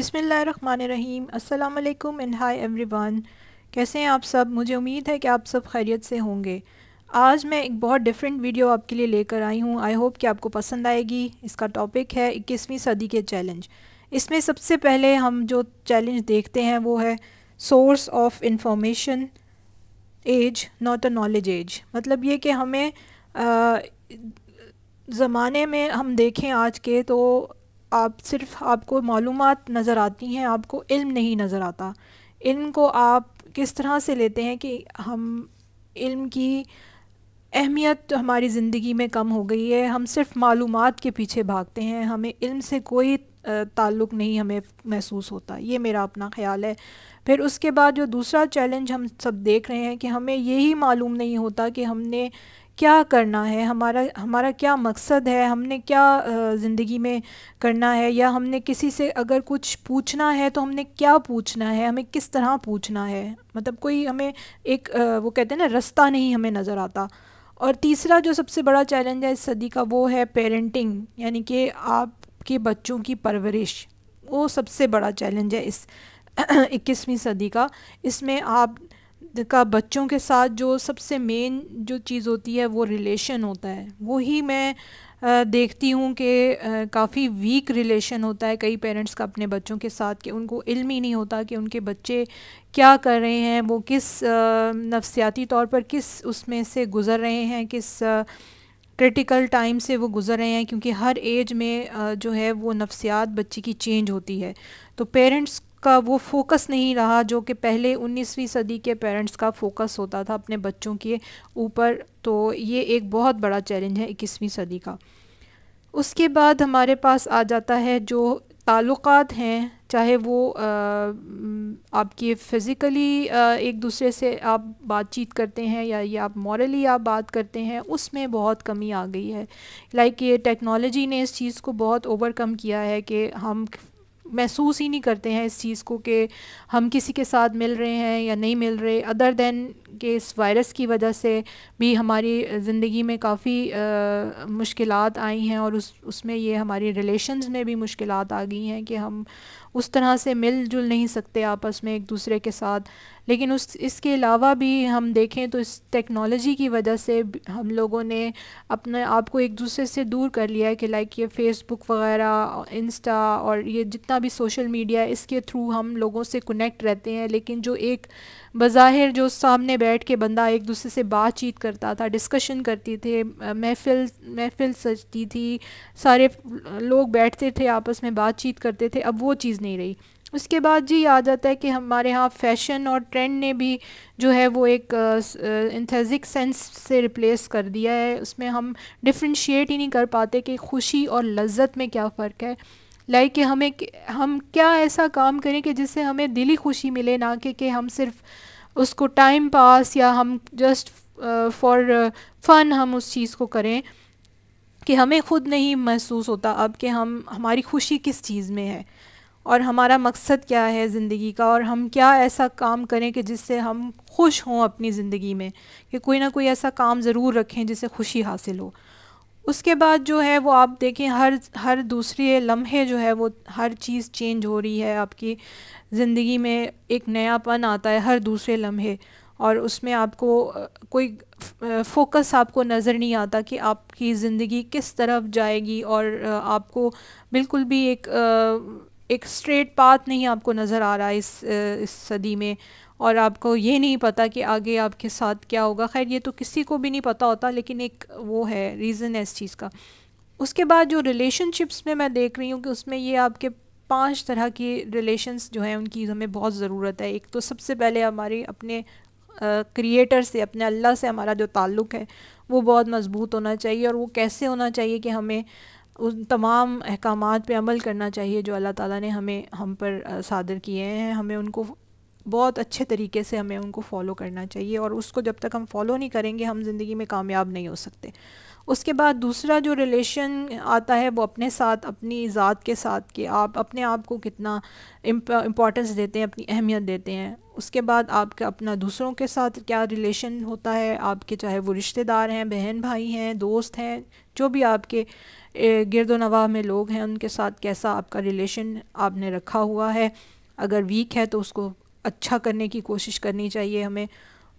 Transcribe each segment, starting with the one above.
بسم اللہ الرحمن الرحیم۔ السلام علیکم اینڈ ہائی ایوری ون۔ کیسے ہیں آپ سب؟ مجھے امید ہے کہ آپ سب خیریت سے ہوں گے۔ آج میں ایک بہت ڈیفرنٹ ویڈیو آپ کے لیے لے کر آئی ہوں۔ آئی ہوپ کہ آپ کو پسند آئے گی۔ اس کا ٹاپک ہے 21ویں صدی کے چیلنج۔ اس میں سب سے پہلے ہم جو چیلنج دیکھتے ہیں وہ ہے source of information age not a knowledge age. مطلب یہ کہ ہمیں زمانے میں ہم دیکھیں آج کے تو آپ کو معلومات نظر آتی ہیں، آپ کو علم نہیں نظر آتا۔ علم کو آپ کس طرح سے لیتے ہیں کہ ہم علم کی اہمیت ہماری زندگی میں کم ہو گئی ہے، ہم صرف معلومات کے پیچھے بھاگتے ہیں، ہمیں علم سے کوئی تعلق نہیں ہمیں محسوس ہوتا۔ یہ میرا اپنا خیال ہے۔ پھر اس کے بعد جو دوسرا چیلنج ہم سب دیکھ رہے ہیں کہ ہمیں یہی معلوم نہیں ہوتا کہ ہم نے کیا کرنا ہے، ہمارا کیا مقصد ہے، ہم نے کیا زندگی میں کرنا ہے، یا ہم نے کسی سے اگر کچھ پوچھنا ہے تو ہم نے کیا پوچھنا ہے، ہمیں کس طرح پوچھنا ہے۔ مطلب کوئی ہمیں ایک وہ کہتے ہیں نا رستہ نہیں ہمیں نظر آتا۔ اور تیسرا جو سب سے بڑا چیلنج ہے اس صدی کا وہ ہے پیرنٹنگ، یعنی کہ آپ کے بچوں کی پرورش۔ وہ سب سے بڑا چیلنج ہے اس 21ویں صدی کا۔ اس میں آپ کا بچوں کے ساتھ جو سب سے مین جو چیز ہوتی ہے وہ ریلیشن ہوتا ہے۔ وہی میں دیکھتی ہوں کہ کافی ویک ریلیشن ہوتا ہے کئی پیرنٹس کا اپنے بچوں کے ساتھ، کہ ان کو علم ہی نہیں ہوتا کہ ان کے بچے کیا کر رہے ہیں، وہ کس نفسیاتی طور پر کس اس میں سے گزر رہے ہیں، کس کرٹیکل ٹائم سے وہ گزر رہے ہیں، کیونکہ ہر ایج میں جو ہے وہ نفسیات بچے کی چینج ہوتی ہے۔ تو پیرنٹس کا وہ فوکس نہیں رہا جو کہ پہلے 19ویں صدی کے پیرنٹس کا فوکس ہوتا تھا اپنے بچوں کے اوپر۔ تو یہ ایک بہت بڑا چیلنج ہے 21ویں صدی کا۔ اس کے بعد ہمارے پاس آ جاتا ہے جو تعلقات ہیں، چاہے وہ آپ کی فزیکلی ایک دوسرے سے آپ بات چیت کرتے ہیں یا یہ آپ مورلی آپ بات کرتے ہیں، اس میں بہت کمی آ گئی ہے۔ لائک یہ ٹیکنالوجی نے اس چیز کو بہت اوور کم کیا ہے کہ ہم محسوس ہی نہیں کرتے ہیں اس چیز کو کہ ہم کسی کے ساتھ مل رہے ہیں یا نہیں مل رہے، ادر دین کہ اس وائرس کی وجہ سے بھی ہماری زندگی میں کافی مشکلات آئی ہیں، اور اس میں یہ ہماری ریلیشنز میں بھی مشکلات آ گئی ہیں کہ ہم اس طرح سے مل جل نہیں سکتے آپس میں ایک دوسرے کے ساتھ۔ لیکن اس کے علاوہ بھی ہم دیکھیں تو اس ٹیکنالوجی کی وجہ سے ہم لوگوں نے اپنے آپ کو ایک دوسرے سے دور کر لیا ہے، کہ لائک یہ فیس بک وغیرہ، انسٹا اور یہ جتنا بھی سوشل میڈیا ہے، اس کے تھرو ہم لوگوں سے کنیکٹ رہتے ہیں، لیکن جو ایک بظاہر جو سامنے بیٹھ کے بندہ ایک دوسرے سے بات چیت کرتا تھا، ڈسکشن کرتی تھے، محفل سجتی تھی، سارے لوگ بیٹھتے تھے آپس میں بات چیت کرتے تھے، اب وہ چیز نہیں رہی۔ اس کے بعد جی آ جاتا ہے کہ ہمارے ہاں فیشن اور ٹرینڈ نے بھی جو ہے وہ ایک انتھیزک سینس سے ریپلیس کر دیا ہے۔ اس میں ہم ڈفرینشیٹ ہی نہیں کر پاتے کہ خوشی اور لذت میں کیا فرق ہے۔ لائک کہ ہم کیا ایسا کام کریں کہ جس سے ہمیں دلی خوشی ملے، نہ کہ ہم صرف اس کو ٹائم پاس یا ہم جسٹ فار فن ہم اس چیز کو کریں، کہ ہمیں خود نہیں محسوس ہوتا اب کہ ہماری خوشی کس چیز میں ہے اور ہمارا مقصد کیا ہے زندگی کا، اور ہم کیا ایسا کام کریں کہ جس سے ہم خوش ہوں اپنی زندگی میں، کہ کوئی نہ کوئی ایسا کام ضرور رکھیں جس سے خوشی حاصل ہو۔ اس کے بعد جو ہے وہ آپ دیکھیں ہر دوسرے لمحے جو ہے وہ ہر چیز چینج ہو رہی ہے، آپ کی زندگی میں ایک نیا پن آتا ہے ہر دوسرے لمحے، اور اس میں آپ کو کوئی فوکس آپ کو نظر نہیں آتا کہ آپ کی زندگی کس طرف جائے گی، اور آپ کو بالکل بھی ایک اسٹریٹ پاتھ نہیں آپ کو نظر آ رہا ہے اس صدی میں، اور آپ کو یہ نہیں پتہ کہ آگے آپ کے ساتھ کیا ہوگا۔ خیر یہ تو کسی کو بھی نہیں پتہ ہوتا، لیکن ایک وہ ہے ریزن ہے اس چیز کا۔ اس کے بعد جو ریلیشن شپس میں دیکھ رہی ہوں کہ اس میں یہ آپ کے 5 طرح کی ریلیشنز جو ہیں ان کی ہمیں بہت ضرورت ہے۔ ایک تو سب سے پہلے ہماری اپنے کریٹر سے، اپنے اللہ سے ہمارا جو تعلق ہے وہ بہت مضبوط ہونا چاہیے، اور وہ کیسے ہونا چاہیے کہ ہمیں ان تمام احکامات پہ عمل کرنا چاہیے جو اللہ تعالیٰ نے ہم پر صادر کیے ہیں، ہمیں ان کو بہت اچھے طریقے سے ہمیں ان کو فالو کرنا چاہیے، اور اس کو جب تک ہم فالو نہیں کریں گے ہم زندگی میں کامیاب نہیں ہو سکتے۔ اس کے بعد دوسرا جو ریلیشن آتا ہے وہ اپنے ساتھ، اپنی ذات کے ساتھ، کہ آپ اپنے آپ کو کتنا امپورٹنس دیتے ہیں، اپنی اہمیت دیتے ہیں۔ اس کے بعد آپ کا اپنا دوسروں کے ساتھ کیا ریلیشن ہوتا ہے، آپ کے چاہے وہ رشتہ دار ہیں، بہن بھائی ہیں، دوست ہیں، جو بھی آپ کے گرد و نواح میں لوگ ہیں، ان کے ساتھ کیسا آپ کا ریلیشن آپ نے رکھا ہوا ہے۔ اگر ویک ہے تو اس کو اچھا کرنے کی کوشش کرنی چاہیے ہمیں۔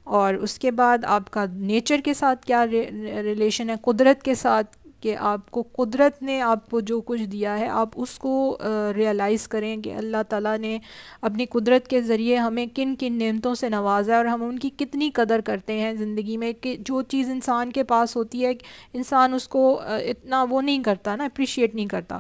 اور اس کے بعد آپ کا نیچر کے ساتھ کیا ریلیشن ہے، قدرت کے ساتھ، کہ آپ کو قدرت نے آپ کو جو کچھ دیا ہے آپ اس کو ریئلائز کریں کہ اللہ تعالیٰ نے اپنی قدرت کے ذریعے ہمیں کن کن نعمتوں سے نوازا ہے، اور ہم ان کی کتنی قدر کرتے ہیں زندگی میں، کہ جو چیز انسان کے پاس ہوتی ہے انسان اس کو اتنا وہ نہیں کرتا نا، اپریشیٹ نہیں کرتا۔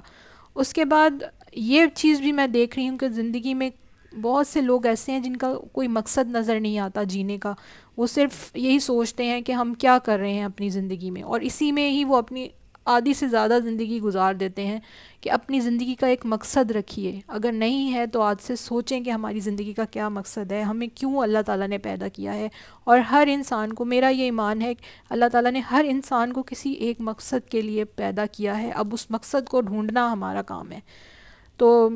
اس کے بعد یہ چیز بھی میں دیکھ رہی ہوں کہ زندگی میں بہت سے لوگ ایسے ہیں جن کا کوئی مقصد نظر نہیں آتا جینے کا، وہ صرف یہی سوچتے ہیں کہ ہم کیا کر رہے ہیں اپنی زندگی میں، اور اسی میں ہی وہ اپنی آدھی سے زیادہ زندگی گزار دیتے ہیں۔ کہ اپنی زندگی کا ایک مقصد رکھیے، اگر نہیں ہے تو آج سے سوچیں کہ ہماری زندگی کا کیا مقصد ہے، ہمیں کیوں اللہ تعالیٰ نے پیدا کیا ہے۔ اور ہر انسان کو، میرا یہ ایمان ہے کہ اللہ تعالیٰ نے ہر انسان کو کسی ایک مقصد کے لیے پیدا کیا ہے، اب اس مقصد کو ڈھونڈنا ہمارا کام ہے۔ تو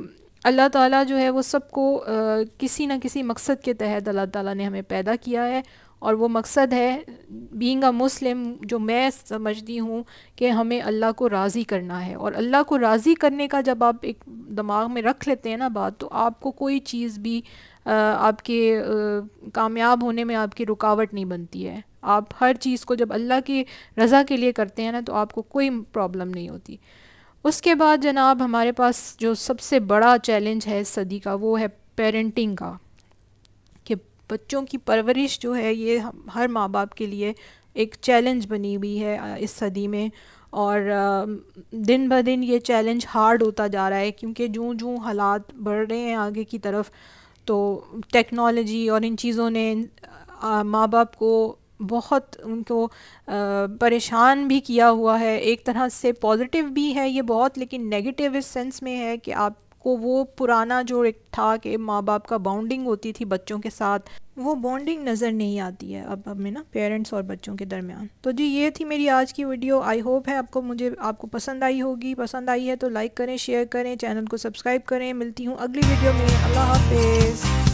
اللہ تعالیٰ جو ہے وہ سب کو کسی نہ کسی مقصد کے تحت اللہ تعالیٰ نے ہمیں پیدا کیا ہے، اور وہ مقصد ہے بینگ اے مسلم، جو میں سمجھتی ہوں کہ ہمیں اللہ کو راضی کرنا ہے۔ اور اللہ کو راضی کرنے کا جب آپ ایک دماغ میں رکھ لیتے ہیں نا بات، تو آپ کو کوئی چیز بھی آپ کے کامیاب ہونے میں آپ کی رکاوٹ نہیں بنتی ہے۔ آپ ہر چیز کو جب اللہ کی رضا کے لیے کرتے ہیں نا تو آپ کو کوئی پرابلم نہیں ہوتی۔ اس کے بعد جناب ہمارے پاس جو سب سے بڑا چیلنج ہے اس صدی کا، وہ ہے پیرنٹنگ کا، کہ بچوں کی پرورش جو ہے یہ ہر ماں باپ کے لیے ایک چیلنج بنی ہوئی ہے اس صدی میں، اور دن بہ دن یہ چیلنج ہارڈ ہوتا جا رہا ہے، کیونکہ جوں حالات بڑھ رہے ہیں آگے کی طرف، تو ٹیکنالوجی اور ان چیزوں نے ماں باپ کو بہت ان کو پریشان بھی کیا ہوا ہے۔ ایک طرح سے پازیٹیو بھی ہے یہ بہت، لیکن نیگیٹیو اس سینس میں ہے کہ آپ کو وہ پرانا جو ایک تھا کہ ماں باپ کا بانڈنگ ہوتی تھی بچوں کے ساتھ، وہ بانڈنگ نظر نہیں آتی ہے اب ہمیں نا، پیرنٹس اور بچوں کے درمیان۔ تو جی یہ تھی میری آج کی ویڈیو، آئی ہوپ ہے آپ کو پسند آئی ہوگی۔ پسند آئی ہے تو لائک کریں، شیئر کریں، چینل کو سبسکرائب کریں۔ ملتی ہوں اگلی ویڈیو میں، اللہ حافظ۔